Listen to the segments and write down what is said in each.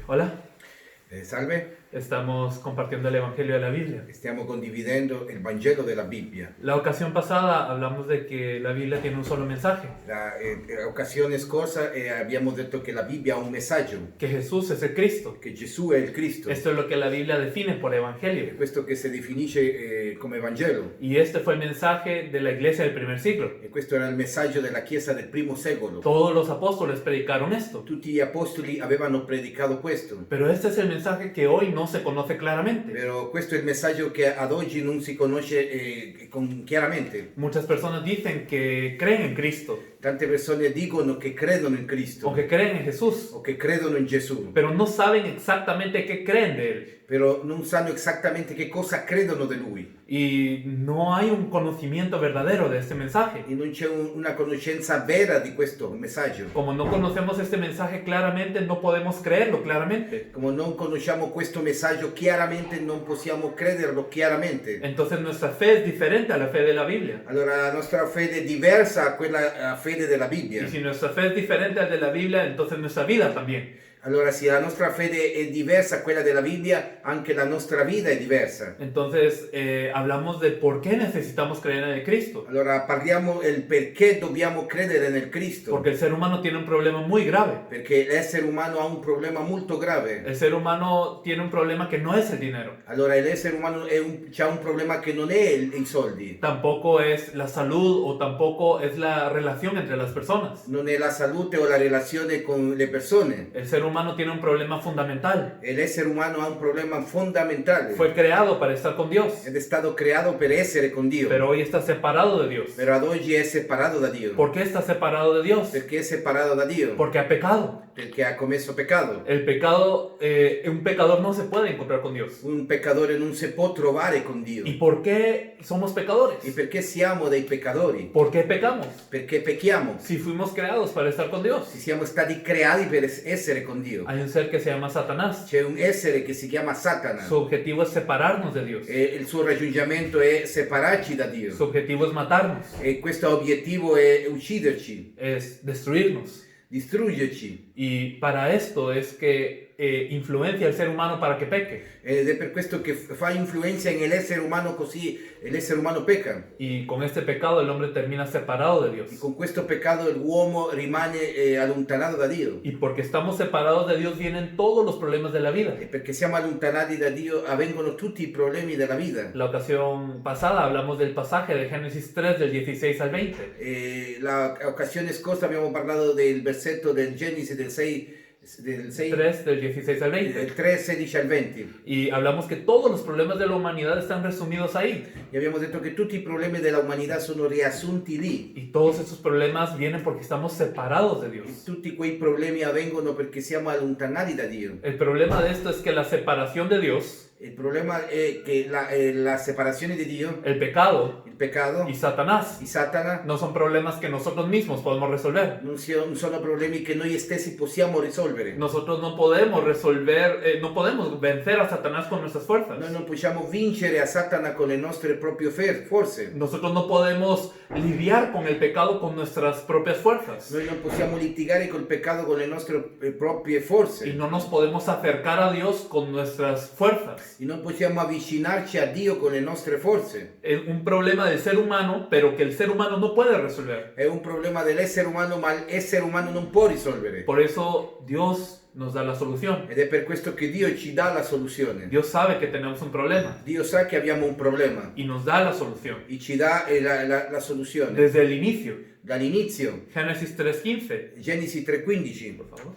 Hola, Salve, estamos compartiendo el Evangelio de la Biblia. stiamo condividendo il Vangelo della Bibbia. La ocasión pasada hablamos de que la Biblia tiene un solo mensaje, L'occasione scorsa abbiamo detto che la Bibbia ha un messaggio, que Jesús es el Cristo. che Gesù è il Cristo. Esto es lo que la Biblia define por È Evangelio. questo che si definisce come Vangelo. Y este fue el mensaje de la iglesia del primer siglo. E questo era il messaggio della Chiesa del primo secolo. Todos los apóstoles predicaron esto. Tutti gli apostoli avevano predicato questo. Pero este es el mensaje que hoy no se conoce claramente. Però questo è il messaggio che ad oggi non si conosce chiaramente. Muchas personas dicen que creen en Cristo Tante persone dicono che credono in Cristo o que creen en Jesús, o che credono in Gesù, pero no saben exactamente qué creen de Él. però non sanno esattamente che cosa credono di Lui. Y no hay un conocimiento verdadero de este mensaje. E non c'è una conoscenza vera di questo messaggio. Como no conocemos este mensaje claramente, no podemos creerlo claramente. Come non conosciamo questo messaggio chiaramente, non possiamo crederlo chiaramente. Entonces nuestra fe es diferente a la fe de la Biblia. Allora la nostra fede è diversa a quella fede della Bibbia. Y si nuestra fe es diferente a la de la Biblia, entonces nuestra vida también. Allora se la nostra fede è diversa a quella della Bibbia, anche la nostra vita è diversa. Entonces hablamos de por qué necesitamos creer en el Cristo. Allora parliamo del perché dobbiamo credere nel Cristo. Porque el ser humano tiene un problema muy grave. Perché l'essere umano ha un problema molto grave. El ser humano tiene un problema que no es el dinero. Allora l'essere umano c'ha un problema che non è i soldi. Tampoco es la salud o tampoco es la relación entre las personas. Non è la salute o la relazione con le persone. El ser humano tiene un problema fundamental. L'essere umano ha un problema fondamentale. Fue creado para estar con Dios, Ed è stato creato per essere con Dio. pero hoy está separado de Dios. Però ad oggi è separato da Dio. ¿Por qué está separado de Dios? Perché è separato da Dio? Porque ha pecado. Perché ha commesso peccato. El pecado, un pecador no se puede encontrar con Dios. Un peccatore non si può trovare con Dio. ¿Y por qué somos pecadores? E perché siamo dei peccatori? ¿Por qué pecamos? Perché pecchiamo. Si fuimos creados para estar con Dios. Si siamo stati creati per essere con Dio. Hay un ser que se llama Satanás. C'è un essere che si chiama Satana. Su objetivo es separarnos de Dios. E il suo raggiungimento è separarci da Dio. Su objetivo es matarnos, E questo obiettivo è ucciderci, es destruirnos. distruggerci. Y para esto es que influencia al ser humano para que peque. Ed è per questo che fa influenza nell'essere umano, così l'essere umano pecca. Y con este pecado el hombre termina separado de E Dios. con questo peccato l'uomo rimane allontanato da Dio. Y porque estamos separados de Dios vienen todos los problemas de la vida. E perché siamo allontanati da Dio avvengono tutti i problemi della vita. La ocasión pasada hablamos del pasaje de Génesis 3 del 16 al 20. E l'occasione scorsa abbiamo parlato del versetto del Genesi del 6, 3 del 16 al 20. del 3, 16 al 20. Y hablamos que todos los problemas de la humanidad están resumidos ahí. E abbiamo detto che tutti i problemi della umanità sono riassunti lì. Y todos esos problemas vienen porque estamos separados de Dios. Tutti quei problemi avvengono perché siamo allontanati da Dio. El problema de esto es que la separación de Dios, Il problema è che la separazione di Dio, el pecado il peccato, y Satanás di Satana, no son problemas que nosotros mismos podemos resolver. non sono problemi che noi stessi possiamo risolvere. Nosotros no podemos resolver, no podemos vencer a Satanás con nuestras fuerzas. Noi non possiamo vincere a Satana con le nostre proprie forze. Nosotros no podemos lidiar con el pecado con nuestras propias fuerzas. Noi non possiamo litigare col peccato con le nostre proprie Y forze. no nos podemos acercar a Dios con nuestras fuerzas. E non possiamo avvicinarci a Dio con le nostre forze. Es un problema del ser humano, pero que el ser humano no puede resolver. È un problema dell'essere umano, ma l'essere umano non può risolvere. Por eso Dios nos da la solución. Ed è per questo che Dio ci dà la soluzione. Dios sabe que tenemos un problema Dio sa che abbiamo un problema y nos da la solución. e ci dà la soluzione. Desde el inicio. Dall'inizio, Génesis 3:15. Genesi 3,15. Por favor.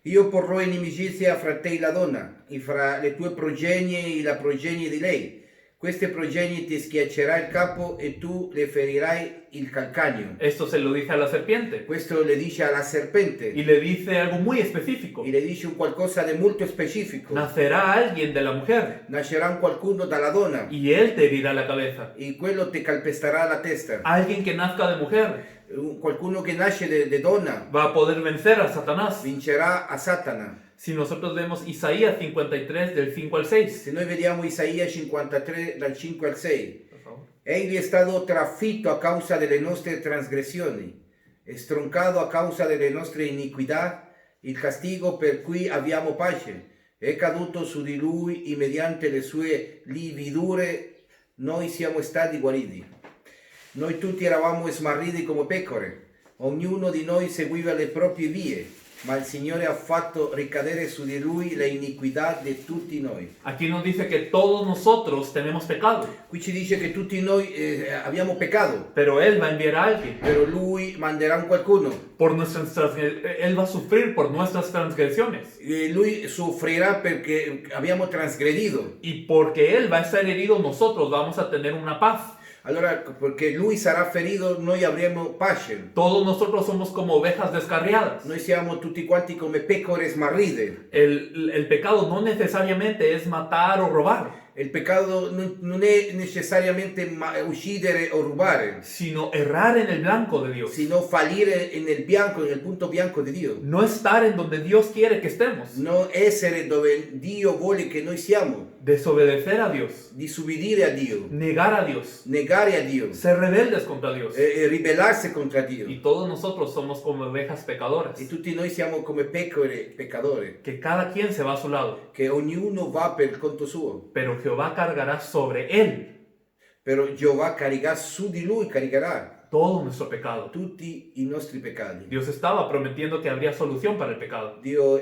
Io porrò inimicizia fra te e la donna, e fra le tue progenie e la progenie di lei. Queste progenie ti schiaccerà il capo e tu le ferirai il calcagno. Esto se lo dice a la serpiente Questo le dice alla serpente y le dice algo muy específico. e le dice un qualcosa di molto specifico. Nacerá alguien de la mujer Nascerà un qualcuno dalla donna y él te herirá la cabeza. e quello ti calpesterà la testa. Alguien que nazca de mujer Qualcuno che nasce di donna va a poder vencer a Satanás. vincerà a Satana. Si nosotros vemos Isaías 53 del 5 al 6. Se noi vediamo Isaia 53 dal 5 al 6, Por favor. egli è stato trafitto a causa delle nostre trasgressioni, è stroncato a causa delle nostre iniquità, il castigo per cui abbiamo pace è caduto su di lui e mediante le sue lividure noi siamo stati guariti. Noi tutti eravamo smarriti come pecore, ognuno di noi seguiva le proprie vie, ma il Signore ha fatto ricadere su di lui la iniquità di tutti noi. Aquí nos dice que todos nosotros tenemos pecado, Qui ci dice che tutti noi abbiamo peccato, pero Él va a enviar a alguien. però lui manderà un qualcuno. Él va a sufrir por nuestras transgresiones. E lui soffrirà perché abbiamo trasgredito. Y porque Él va a estar herido, nosotros vamos a tener una paz. Allora, perché lui sarà ferito, noi avremo pace. Todos nosotros somos como ovejas descarriadas. Noi siamo tutti quanti come pecore smarrite. El pecado no necesariamente es matar o robar, Il peccato non è necessariamente uccidere o rubare, sino errar en el blanco de Dios. sino fallire nel bianco, nel punto bianco di Dio. No estar en donde Dios quiere que estemos. Non essere dove Dio vuole che noi siamo, Desobedecer a Dios. disubbidire a Dio, Negar a Dios. negare a Dio, Ser rebeldes contra Dios. ribellarsi contro Dio. Y todos nosotros somos como ovejas pecadoras. E tutti noi siamo come pecore peccadore, Que cada quien se va a su lado. che ognuno va per conto suo. Pero Jehová cargará sobre él Però Geova caricherà su di lui, caricherà todo nuestro pecado. tutti i nostri peccati. Dios estaba prometiendo que habría solución para el pecado. Dio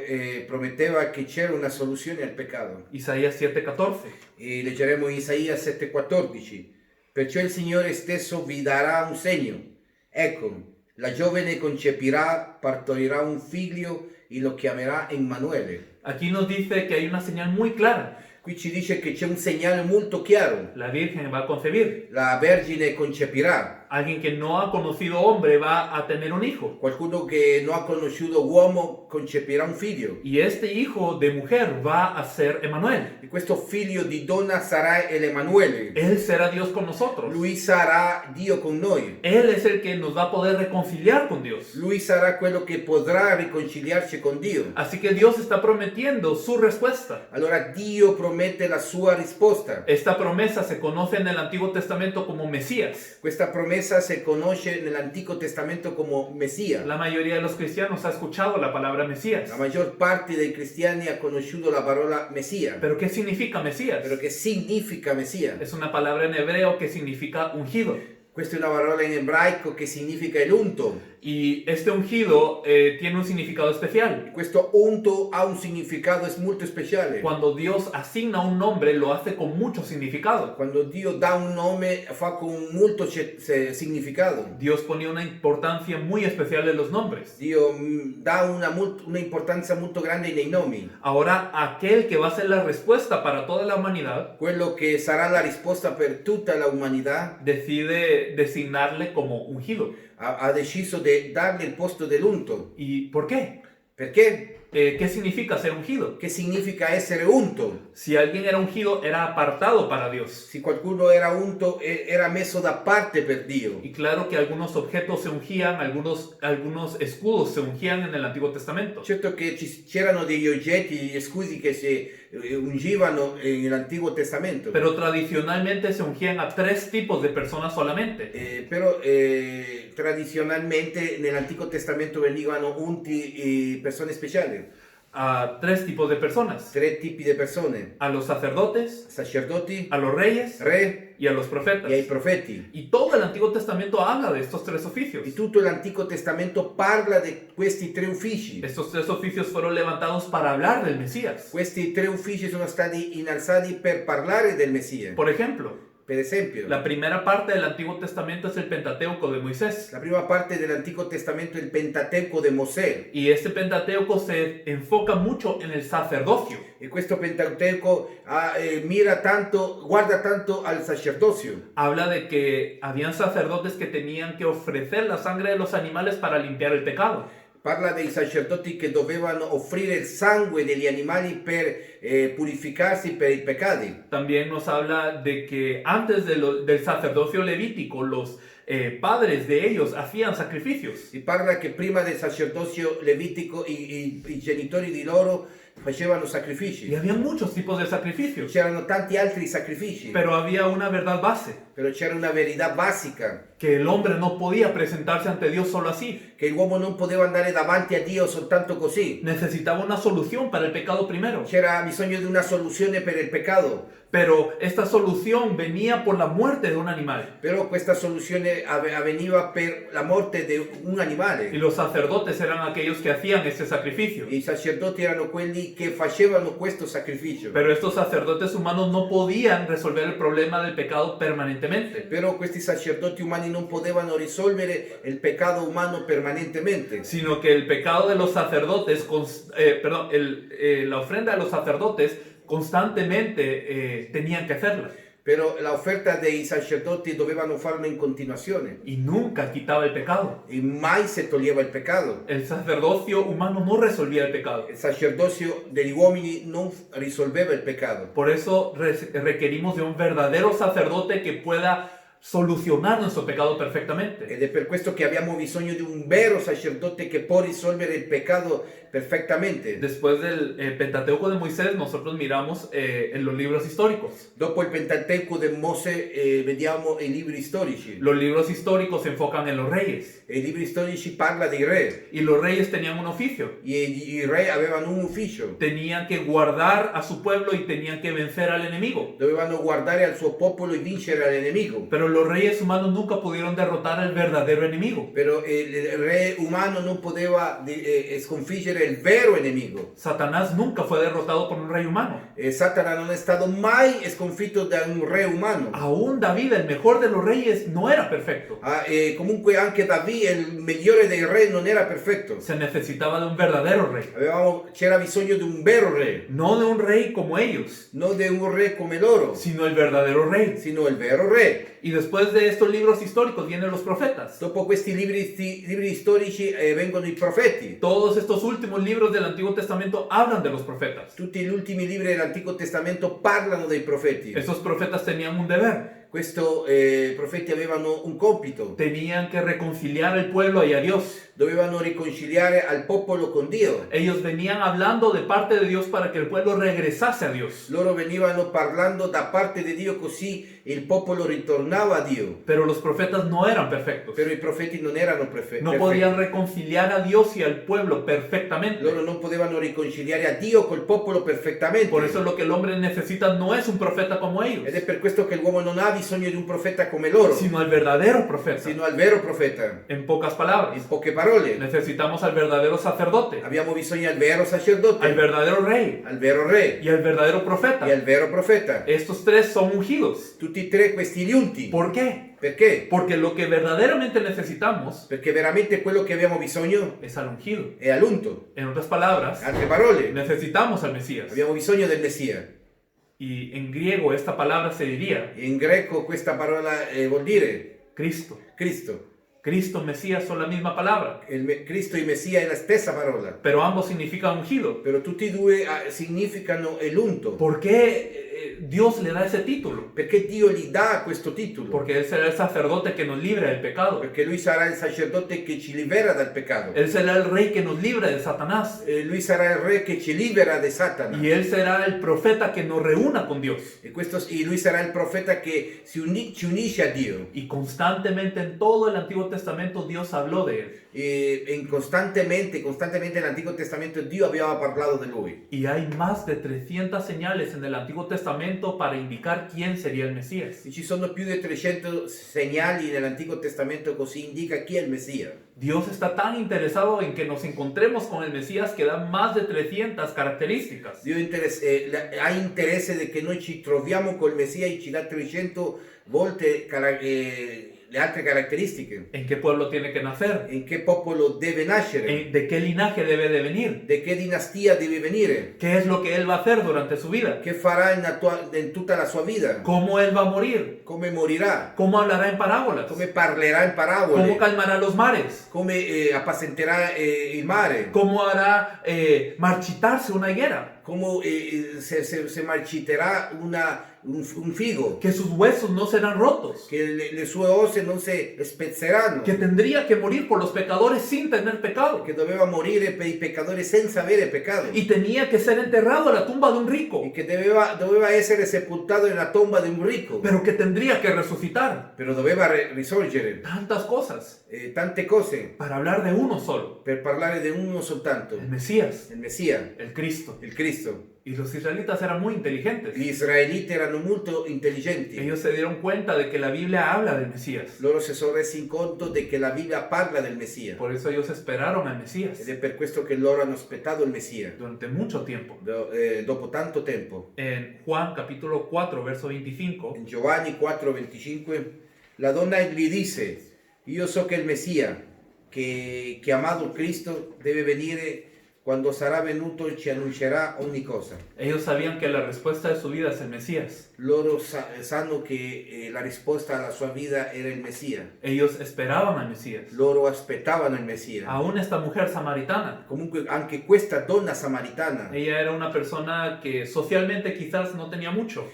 prometteva che c'era una soluzione al peccato. Isaías 7:14. E leggeremo in Isaia 7,14. Perciò il Signore stesso vi darà un segno. Ecco, la giovane concepirà, partorirà un figlio e lo chiamerà Emanuele. Aquí nos dice que hay una señal muy clara. Qui ci dice che c'è un segnale molto chiaro. La Virgen va a concebir. La Vergine concepirà. Alguien que no ha conocido hombre va a tener un hijo. Qualcuno che non ha conosciuto uomo concepirà un figlio. Y este hijo de mujer va a ser Emanuel. E questo figlio di donna sarà l'Emanuele. Él será Dios con nosotros. Lui sarà Dio con noi. Él es el que nos va a poder reconciliar con Dios. Lui sarà quello che potrà riconciliarci con Dio. Así que Dios está prometiendo su respuesta. Allora Dio promette la sua risposta. Esta promesa se conoce en el Antiguo Testamento como Mesías. Questa promessa si conosce nell'Antico Testamento come Messia. La mayoría de los cristianos ha escuchado la palabra Mesías. La maggior parte dei cristiani ha conosciuto la parola Messia. ¿Pero qué significa Mesías? Però che significa Messia? Es una palabra en hebreo que significa ungido. Questa è una parola in ebraico che significa el unto. Y este ungido tiene un significado especial. Questo unto ha un significato molto speciale. Cuando Dios asigna un nombre, lo hace con mucho significado. Quando Dio dà un nome fa con molto significato. Dios ponía una importancia muy especial en los nombres. Dio dà una importanza molto grande nei nomi. Ahora, aquel que va a ser la respuesta para toda la humanidad, Quello che sarà la risposta per tutta la umanità decide designarle como ungido. ha deciso di darle il posto dell'unto. ¿Y por qué? Perché? ¿Qué significa ser ungido? Che significa essere unto? Si alguien era ungido, era apartado para Dios. Se qualcuno era unto, era messo da parte per Dio. Y claro que algunos objetos se ungían, algunos escudos se ungían en el Antiguo Testamento. Certo che c'erano degli oggetti, degli scudi che si ungivano nell'Antico Testamento. Pero tradicionalmente se ungían a 3 tipos de personas solamente. Però tradizionalmente nell'Antico Testamento venivano unti persone speciali. A 3 tipos de personas. 3 tipi di persone: A los sacerdotes, sacerdoti, a los reyes re y a los profetas. e ai profeti. Y todo el Antiguo Testamento habla de estos 3 oficios. E tutto l'Antico Testamento parla di questi 3 uffici. Estos 3 oficios fueron levantados para hablar del Mesías. Questi 3 uffici sono stati innalzati per parlare del Messia. Por ejemplo, Per esempio, la primera parte del Antiguo Testamento es el Pentateuco de Moisés. la prima parte dell'Antico Testamento è il Pentateuco di Mosè. Y este Pentateuco se enfoca mucho en el sacerdocio. E questo Pentateuco guarda tanto al sacerdozio. Habla de que habían sacerdotes que tenían que ofrecer la sangre de los animales para limpiar el pecado. Parla dei sacerdoti che dovevano offrire il sangue degli animali per purificarsi per i peccati. También nos habla de que antes del sacerdocio levítico, los padres de ellos hacían sacrificios. Si parla che prima del sacerdozio levitico i genitori di loro facevano sacrifici. Y había muchos tipos de sacrificios. C'erano tanti altri sacrifici. Pero había una verdad base. Però c'era una verità basica, que el hombre no podía presentarse ante Dios solo así. che l'uomo non poteva andare davanti a Dio soltanto così. Necesitaba una solución para el pecado primero. C'era bisogno di una soluzione per il peccato, Pero esta solución venía por la muerte de un animal. però questa soluzione avveniva per la morte di un Y animale. los sacerdotes eran aquellos que hacían este sacrificio. I sacerdoti erano quelli che facevano questo sacrificio. Pero estos sacerdotes humanos no podían resolver el problema del pecado permanentemente, Però questi sacerdoti umani non potevano risolvere il peccato umano permanentemente, sino que el pecado de los sacerdotes, la ofrenda de los sacerdotes constantemente tenían que hacerla però l'offerta dei sacerdoti dovevano farlo in continuazione y nunca quitaba el pecado. e mai si toglieva il peccato. El sacerdocio humano no resolvía el pecado. Il sacerdozio degli uomini non risolveva il peccato. Por eso requerimos de un verdadero sacerdote que pueda solucionar nuestro pecado perfectamente. Ed è per questo che abbiamo bisogno di un vero sacerdote che può risolvere il peccato perfettamente. Después del Pentateuco de Moisés, nosotros miramos en los libros históricos. Dopo il Pentateuco di Mosè vediamo i libri storici. Los libros históricos se enfocan en los reyes. E i libri storici parla dei re. Y los reyes tenían un oficio. I re avevano un ufficio. Tenían que guardar a su pueblo y tenían que vencer al enemigo. Dovevano guardare al suo popolo e vincere all'enemico. Pero los reyes humanos nunca pudieron derrotar al verdadero enemigo. Però il re umano non poteva sconfiggere il vero nemico. Satanás nunca fue derrotado por un rey humano. Satana non è stato mai sconfitto da un re umano. Aún David, el mejor de los reyes, no era perfecto. Comunque anche Davide, il migliore dei re, non era perfetto. Se necesitaba de un verdadero rey. C'era bisogno di un vero re, No de un rey como ellos, non di un re come loro, sino el verdadero rey. sino il vero re. Y después de estos libros históricos vienen los profetas. Dopo questi libri storici vengono i profeti. Todos estos últimos libros del Antiguo Testamento hablan de los profetas. Tutti gli ultimi libri dell'Antico Testamento parlano dei profeti. Estos profetas tenían un deber. Questi profeti avevano un compito, Tenían que reconciliar el pueblo y a Dios. dovevano riconciliare al popolo con Dio. Ellos venían hablando de parte de Dios para que el pueblo regresase a Dios. Loro venivano parlando da parte di Dio, così il popolo ritornava a Dio. Pero los profetas no eran perfectos. Però i profeti non erano perfetti. No podían reconciliar a Dios y al pueblo perfectamente. Loro non potevano riconciliare a Dio col popolo perfettamente. Por eso lo que el hombre necesita no es un profeta como ellos, Ed è per questo che l'uomo non ha bisogno di un profeta come loro, sino al verdadero profeta. sino al vero profeta. En pocas palabras, In poche parole, necesitamos al verdadero sacerdote, abbiamo bisogno al vero sacerdote, al verdadero rey al vero re y al verdadero profeta. e al vero profeta. Estos tres son ungidos. Tutti e tre questi gli unti. ¿Por qué? Perché? Porque lo que verdaderamente necesitamos Perché veramente quello che abbiamo bisogno es al ungido. è all'unto. En otras palabras, Altre parole, necesitamos al Mesías. abbiamo bisogno del Messia. Y en griego esta palabra se diría In greco questa parola vuol dire Cristo. Cristo. Cristo, Mesías son la misma palabra, Cristo e Messia è la stessa parola, pero ambos significan ungido. però tutti e due significano l'unto. ¿Por qué Dios le da ese título? Perché Dio gli dà questo titolo? Porque Él será el sacerdote que nos libra del pecado. Perché lui sarà il sacerdote che ci libera dal peccato. Él será el rey que nos libra de Satanás. Lui sarà il re che ci libera da Satana. Y Él será el profeta que nos reúna con Dios. E lui sarà il profeta che ci unisce a Dio. Y constantemente en todo el Antiguo Testamento Dios habló de Él. Costantemente nell'Antico Testamento Dio aveva parlato di lui. Y hay más de 300 señales en el Antiguo Testamento para indicar quién sería el Mesías. E ci sono più di 300 segnali nell'Antico Testamento, così indica chi è il Messia. Dios está tan interesado en que nos encontremos con el Mesías que da más de 300 características. Dio ha interesse di che noi ci troviamo col Messia e ci dà 300 volte le altre caratteristiche. ¿En qué pueblo tiene que nacer? In che popolo deve nascere? ¿De qué linaje debe de venir? Da che dinastia deve venire? ¿Qué es lo que Él va a hacer durante su vida? Che farà in tutta la sua vita? ¿Cómo Él va a morir? Come morirà? ¿Cómo hablará en parábolas? Come parlerà in parabole? ¿Cómo calmará los mares? Come appacenterà il mare? ¿Cómo hará marchitarse una higuera? Come se marchiterà un figo, que sus huesos no serán rotos, che le sue ossa non si spezzeranno, que tendría que morir por los pecadores sin tener pecado, che doveva morire per i peccatori senza avere peccato, y tenía que ser enterrado en la tumba de un rico, e che doveva essere sepoltato nella tomba di un ricco, pero que tendría que resucitar. però doveva risorgere. Tantas cosas Tante cose para hablar de uno solo, per parlare di uno soltanto, el Mesías, il Messia, el Cristo. il Cristo. Y los israelitas eran muy inteligentes. Gli israeliti erano molto intelligenti. Ellos se dieron cuenta de que la Biblia habla del Mesías. Loro si sono resi conto di che la Bibbia parla del Messia. Por eso ellos esperaron al Mesías Ed è per questo che loro hanno aspettato il Messia. durante mucho tiempo. Dopo tanto tempo. En Juan capítulo 4, verso 25, In Giovanni 4:25 la donna gli disse: io so che il Messia, che chiamato Cristo, deve venire. Quando sarà venuto ci annuncerà ogni cosa. ellos sabían que la respuesta de su vida es el Mesías. Loro sanno che la risposta alla sua vita era il Messia. Ellos esperaban al Mesías. Loro aspettavano il Messia. Aún esta mujer samaritana, Comunque anche questa donna samaritana, ella era una persona que socialmente quizás no tenía mucho.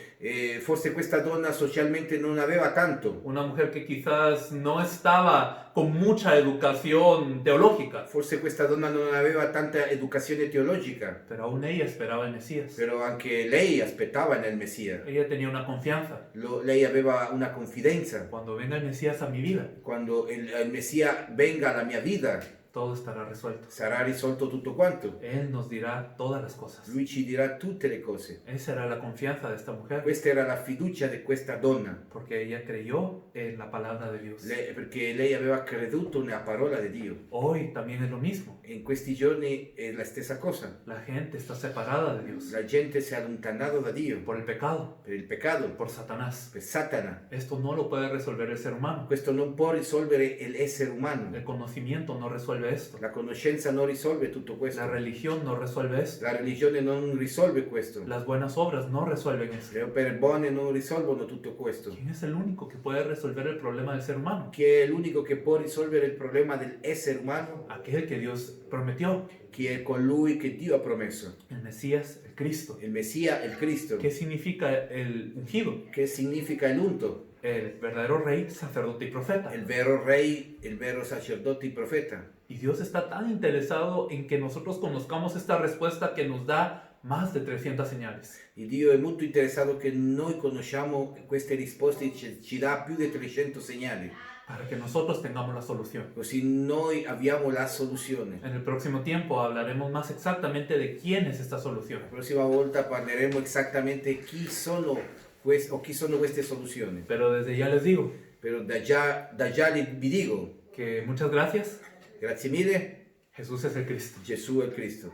forse questa donna socialmente non aveva tanto, Una mujer que quizás no estaba con mucha educación teológica, forse questa donna non aveva tanta educazione teologica, pero aún ella esperaba el Mesías. però anche lei aspettava nel Messia. Ella tenía una confianza. Lei aveva una confidenza. Cuando venga el Mesías a mi vida, Quando il Messia venga alla mia vita, todo estará resuelto. sarà risolto tutto quanto. Él nos dirá todas las cosas. Lui ci dirà tutte le cose. Esa era la confianza de esta mujer, Questa era la fiducia di questa donna, porque ella creyó en la palabra de Dios. perché lei aveva creduto nella parola di Dio. Hoy también es lo mismo. In questi giorni è la stessa cosa. La gente está separada de Dios La gente si è allontanato da Dio por el pecado, per il peccato, por Satanás. per Satana. Esto no lo puede resolver el ser humano. Questo non può risolvere l'essere umano. El conocimiento no resuelve esto. La conoscenza non risolve tutto La questo. religión no resuelve esto. La religione non risolve questo. Las buenas obras no resuelven esto. Le opere buone non risolvono tutto questo. ¿Quién es el único que puede resolver el problema del ser humano? Chi è l'unico che può risolvere il problema dell'essere umano? Aquel que Dios prometió, Chi è colui che Dio ha promesso? el Mesías, el Cristo. Il Messia, il Cristo. ¿Qué significa el ungido? Che significa l'unto? El verdadero rey, sacerdote y profeta. Il vero re, il vero sacerdote e profeta. Y Dios está tan interesado en que nosotros conozcamos esta respuesta que nos da más de 300 señales. E Dio è molto interessato che noi conosciamo queste risposte e ci dà più di 300 segnali. Para que nosotros tengamos la solución. Così noi abbiamo la soluzione. En el próximo tiempo hablaremos más exactamente de quién es esta solución. La prossima volta parleremo esattamente chi sono queste soluzioni. Pero desde ya les digo Però da già vi dico, que muchas gracias. grazie mille, Jesús es el Cristo. Gesù è il Cristo.